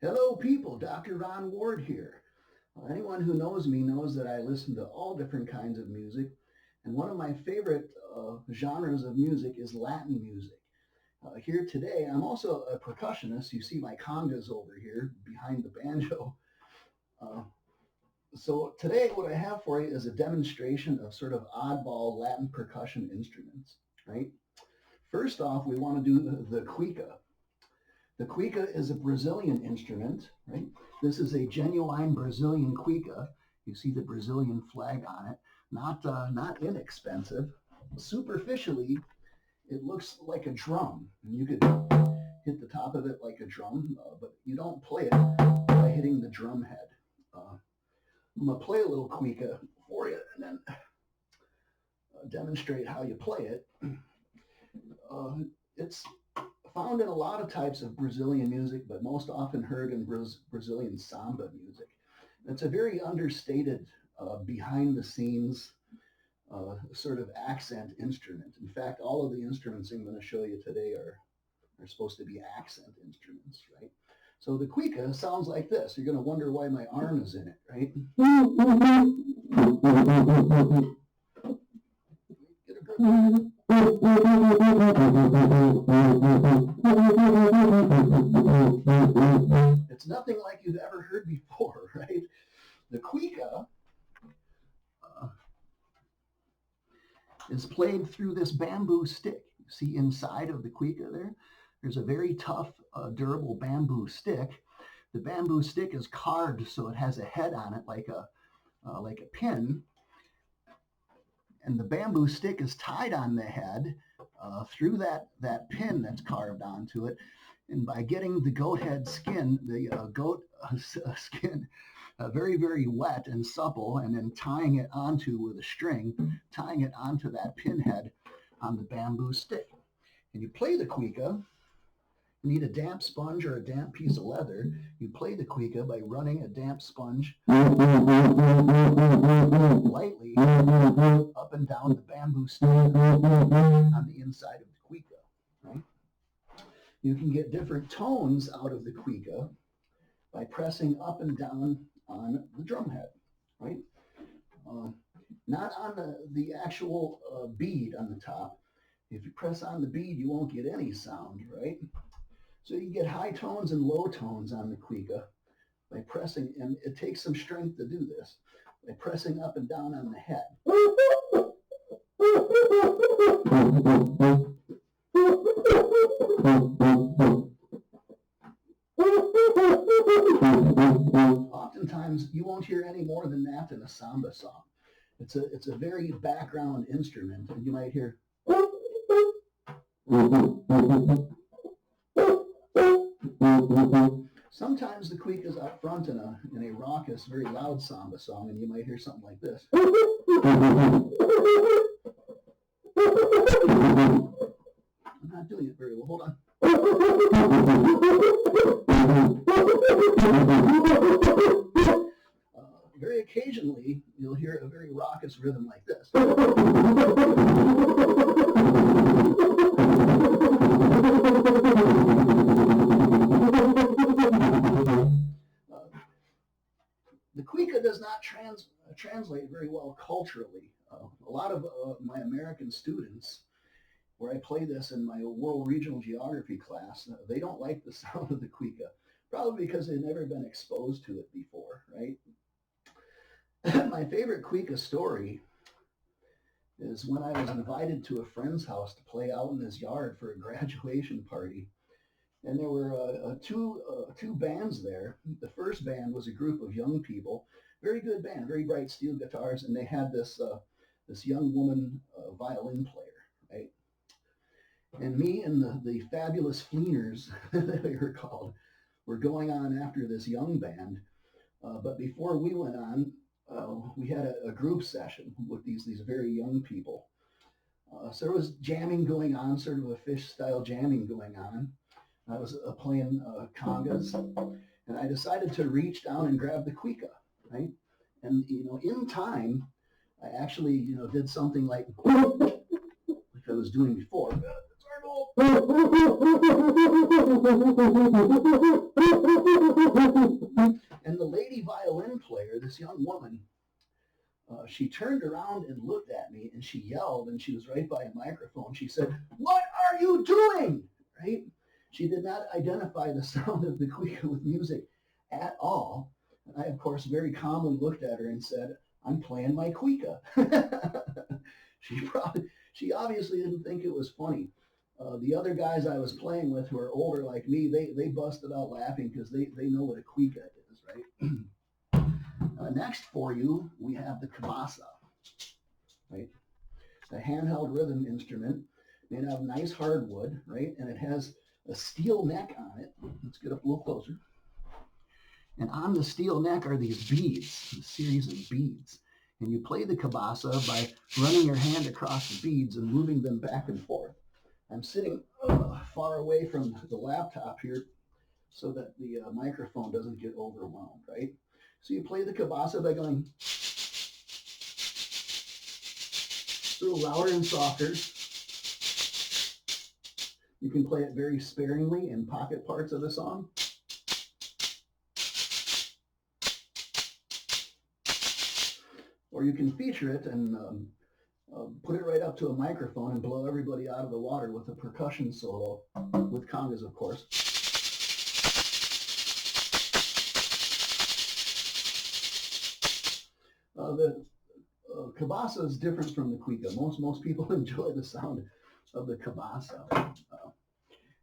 Hello people, Dr. Ron Ward here. Anyone who knows me knows that I listen to all different kinds of music, and one of my favorite genres of music is Latin music. Here today, I'm also a percussionist. You see my congas over here behind the banjo. So today what I have for you is a demonstration of sort of oddball Latin percussion instruments, right? First off, we want to do the Cuica. The Cuica is a Brazilian instrument, right? This is a genuine Brazilian Cuica. You see the Brazilian flag on it. Not inexpensive. Superficially, it looks like a drum. And you could hit the top of it like a drum, but you don't play it by hitting the drum head. I'm going to play a little Cuica for you and then demonstrate how you play it. It's found in a lot of types of Brazilian music, but most often heard in Brazilian samba music. It's a very understated, behind-the-scenes sort of accent instrument. In fact, all of the instruments I'm going to show you today are supposed to be accent instruments, right? So the Cuica sounds like this. You're going to wonder why my arm is in it, right? Get a grip. It's nothing like you've ever heard before, right? The Cuica is played through this bamboo stick. You see inside of the Cuica there's a very tough, durable bamboo stick. The bamboo stick is carved so it has a head on it like a pin. And the bamboo stick is tied on the head through that pin that's carved onto it. And by getting the goat head skin, the goat skin very, very wet and supple, and then tying it onto with a string, tying it onto that pin head on the bamboo stick. And you play the Cuica. You need a damp sponge or a damp piece of leather. You play the Cuica by running a damp sponge lightly up and down the bamboo stick on the inside of the Cuica, right? You can get different tones out of the Cuica by pressing up and down on the drum head, right? Not on the actual bead on the top. If you press on the bead, you won't get any sound, right? So you get high tones and low tones on the Cuica by pressing, and it takes some strength to do this, by pressing up and down on the head. Oftentimes, you won't hear any more than that in a samba song. It's a very background instrument, and you might hear sometimes the Cuica is up front in a raucous, very loud samba song, and you might hear something like this. I'm not doing it very well. Hold on. Very occasionally, you'll hear a very raucous rhythm like this. The Cuica does not translate very well culturally. A lot of my American students, where I play this in my World Regional Geography class, they don't like the sound of the Cuica, probably because they've never been exposed to it before, right? My favorite Cuica story is when I was invited to a friend's house to play out in his yard for a graduation party. And there were two bands there. The first band was a group of young people, very good band, very bright steel guitars, and they had this young woman violin player, right? And me and the fabulous Fleeners, they were called, were going on after this young band. But before we went on, we had a group session with these very young people. So there was jamming going on, sort of a fish-style jamming going on. I was playing congas, and I decided to reach down and grab the Cuica, right? And in time, I actually did something like I was doing before. It's our goal. this young woman, she turned around and looked at me, and she yelled, and she was right by a microphone. She said, "What are you doing?" Right? She did not identify the sound of the Cuica with music at all. And I, of course, very calmly looked at her and said, "I'm playing my Cuica." She obviously didn't think it was funny. The other guys I was playing with who are older like me, they busted out laughing because they know what a Cuica is, right? Next for you, we have the Cabasa, right? The handheld rhythm instrument made out of nice hardwood, right? And it has a steel neck on it. Let's get up a little closer. And on the steel neck are these beads, a series of beads. And you play the Cabasa by running your hand across the beads and moving them back and forth. I'm sitting far away from the laptop here so that the microphone doesn't get overwhelmed, right? So you play the Cabasa by going a little louder and softer. You can play it very sparingly in pocket parts of the song. Or you can feature it and put it right up to a microphone and blow everybody out of the water with a percussion solo, with congas, of course. The Cabasa is different from the Cuica. Most people enjoy the sound of the Cabasa.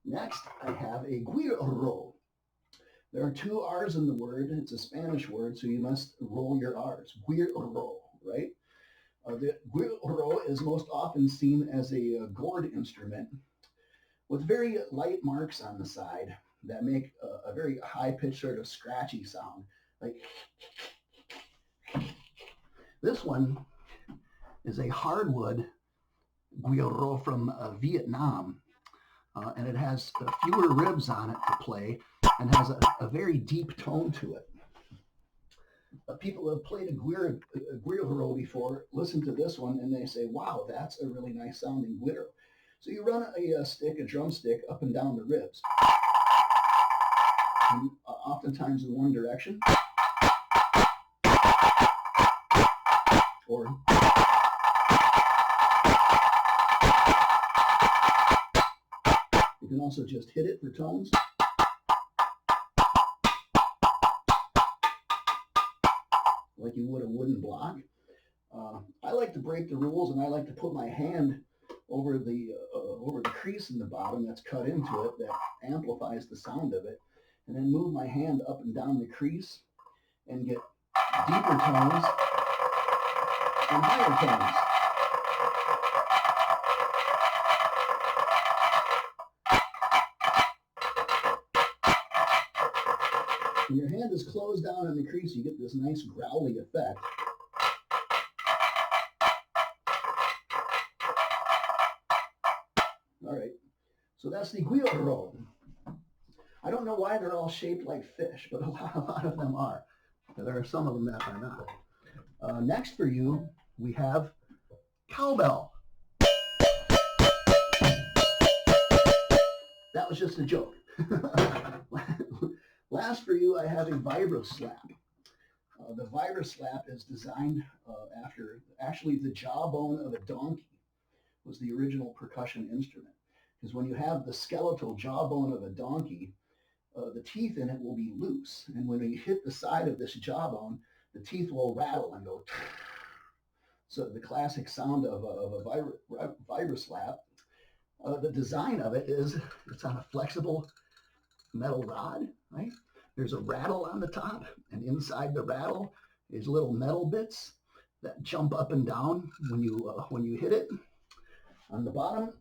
Next, I have a Guiro. There are two R's in the word. It's a Spanish word, so you must roll your R's. Guiro, right? The Guiro is most often seen as a gourd instrument with very light marks on the side that make a very high-pitched sort of scratchy sound. Like this one is a hardwood Guiro from Vietnam, and it has fewer ribs on it to play and has a very deep tone to it. People who have played a Guiro before listen to this one and they say, "Wow, that's a really nice sounding Guiro." So you run a drumstick up and down the ribs, and, oftentimes in one direction, or you can also just hit it for tones. Like you would a wooden block. I like to break the rules, and I like to put my hand over the crease in the bottom that's cut into it that amplifies the sound of it, and then move my hand up and down the crease and get deeper tones and higher tones. When your hand is closed down in the crease, you get this nice growly effect. All right, so that's the Guiro. I don't know why they're all shaped like fish, but a lot of them are. There are some of them that are not. Next for you, we have cowbell. That was just a joke. Last for you, I have a Vibra slap. The Vibra slap is designed after, actually the jawbone of a donkey was the original percussion instrument. Because when you have the skeletal jawbone of a donkey, the teeth in it will be loose. And when you hit the side of this jawbone, the teeth will rattle and go. So the classic sound of a Vibra slap. The design of it is it's on a flexible metal rod, right? There's a rattle on the top, and inside the rattle is little metal bits that jump up and down when you hit it. On the bottom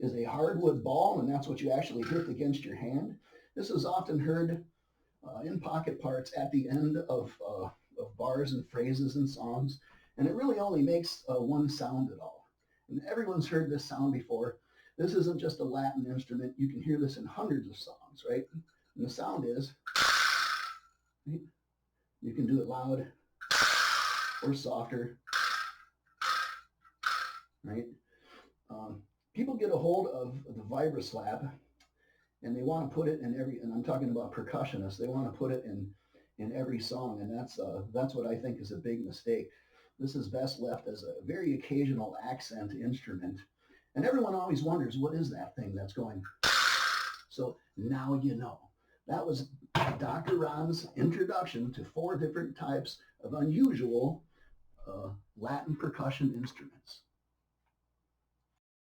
is a hardwood ball, and that's what you actually hit against your hand. This is often heard in pocket parts at the end of bars and phrases and songs, and it really only makes one sound at all. And everyone's heard this sound before. This isn't just a Latin instrument. You can hear this in hundreds of songs, right? And the sound is, right? You can do it loud or softer, right? People get a hold of the Vibra slap and they want to put it in every, and I'm talking about percussionists, they want to put it in every song, and that's what I think is a big mistake. This is best left as a very occasional accent instrument, and everyone always wonders, what is that thing that's going? So now you know. That was Dr. Ron's introduction to 4 different types of unusual Latin percussion instruments.